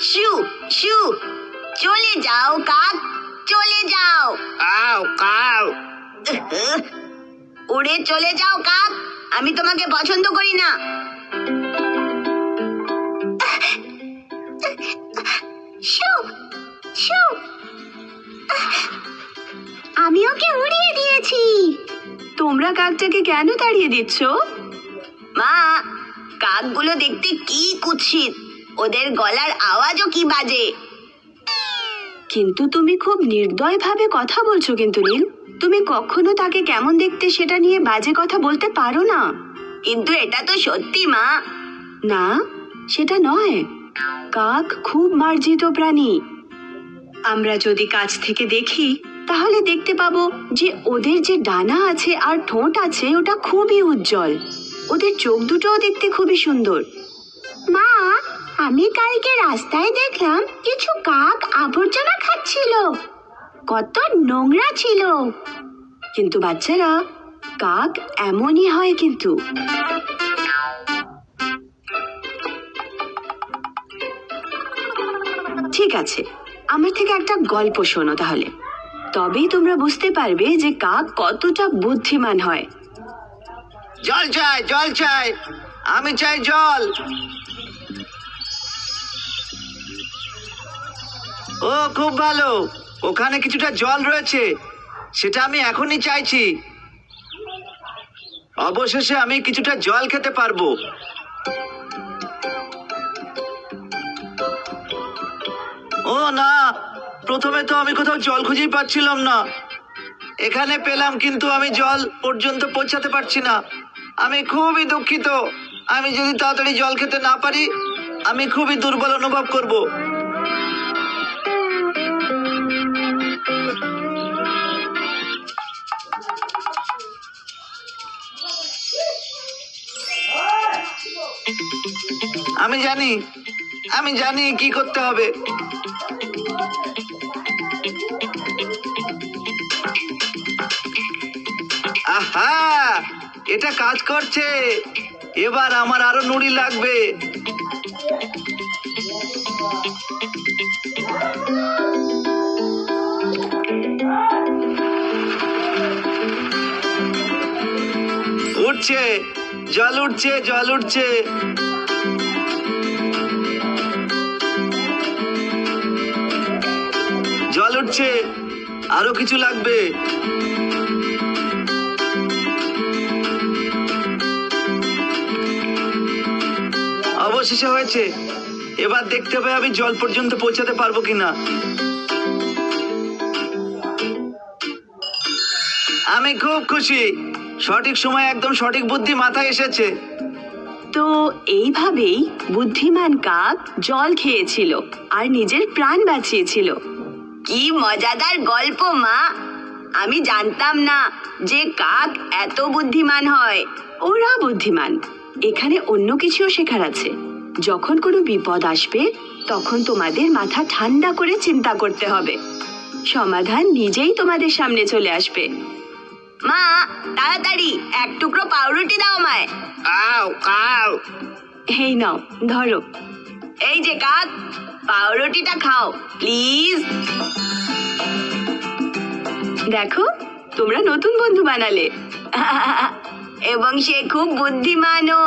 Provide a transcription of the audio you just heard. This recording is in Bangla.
শু শু, চলে যাও কাক, চলে যাও। Cow cow. উড়ে চলে যাও কাক, আমি তোমাকে পছন্দ করি না। শু শু, আমি ওকে উড়িয়ে দিয়েছি। তোমরা কাকটাকে কেন তাড়িয়ে দিচ্ছ? মা, কাকগুলো দেখতে কি কুৎসিত, ওদের গলার আওয়াজও কি বাজে। কিন্তু তুমি খুব নির্দয়ভাবে কথা বলছো কিন্তু নীল। তুমি কখনো তাকে কেমন দেখতে সেটা নিয়ে বাজে কথা বলতে পারো না। কিন্তু এটা তো সত্যি মা। না, সেটা নয়। কাক খুব মার্জিত প্রাণী। আমরা যদি কাছ থেকে দেখি তাহলে দেখতে পাবো যে ওদের যে ডানা আছে আর ঠোঁট আছে ওটা খুবই উজ্জ্বল। ওদের চোখ দুটোও দেখতে খুবই সুন্দর। মা, আমি কালকে রাস্তায় দেখলাম কিছু কাক আবর্জনা খাচ্ছিল, কত নোংরা ছিল। কিন্তু বাচ্চারা, কাক এমনই হয় কিন্তু। ঠিক আছে, আমার থেকে একটা গল্প শোনো তাহলে, তবেই তোমরা বুঝতে পারবে যে কাক কতটা বুদ্ধিমান হয়। জল চাই, জল চাই, আমি চাই জল। ও খুব ভালো, ওখানে কিছুটা জল রয়েছে, সেটা আমি এখনই চাইছি। অবশেষে আমি কিছুটা জল খেতে পারবো। ও না, প্রথমে তো আমি কোথাও জল খুঁজেই পাচ্ছিলাম না। এখানে পেলাম, কিন্তু আমি জল পর্যন্ত পৌঁছাতে পারছি না। আমি খুবই দুঃখিত। আমি যদি তাড়াতাড়ি জল খেতে না পারি, আমি খুবই দুর্বল অনুভব করব। আমি জানি কি করতে হবে। আহা, এটা কাজ করছে। এবার আমার আরো নুড়ি লাগবে। উঠছে, জল উঠছে, জল উঠছে। জল উঠছে, আরো কিছু লাগবে। অবশেষে হয়েছে। এবার দেখতে হবে আমি জল পর্যন্ত পৌঁছাতে পারবো কিনা। আমি খুব খুশি, সঠিক সময় একদম সঠিক বুদ্ধি মাথায় এসেছে। তো এইভাবেই বুদ্ধিমান কাক জল খেয়েছিল আর নিজের প্রাণ বাঁচিয়েছিল। কি মজাদার গল্প মা, আমি জানতাম না যে কাক এত বুদ্ধিমান হয়। ওরা বুদ্ধিমান, এখানে অন্য কিছুও শেখার আছে। যখন কোনো বিপদ আসবে তখন তোমাদের মাথা ঠান্ডা করে চিন্তা করতে হবে, সমাধান নিজেই তোমাদের সামনে চলে আসবে। মা, তাড়াতাড়ি এক টুকরো পাউরুটি দাও আমায়। Cow cow. এই নাও, ধরো। এই যে কাক, পাউরুটিটা খাও প্লিজ। দেখো, তোমরা নতুন বন্ধু বানালে। এবং সে খুব বুদ্ধিমানও।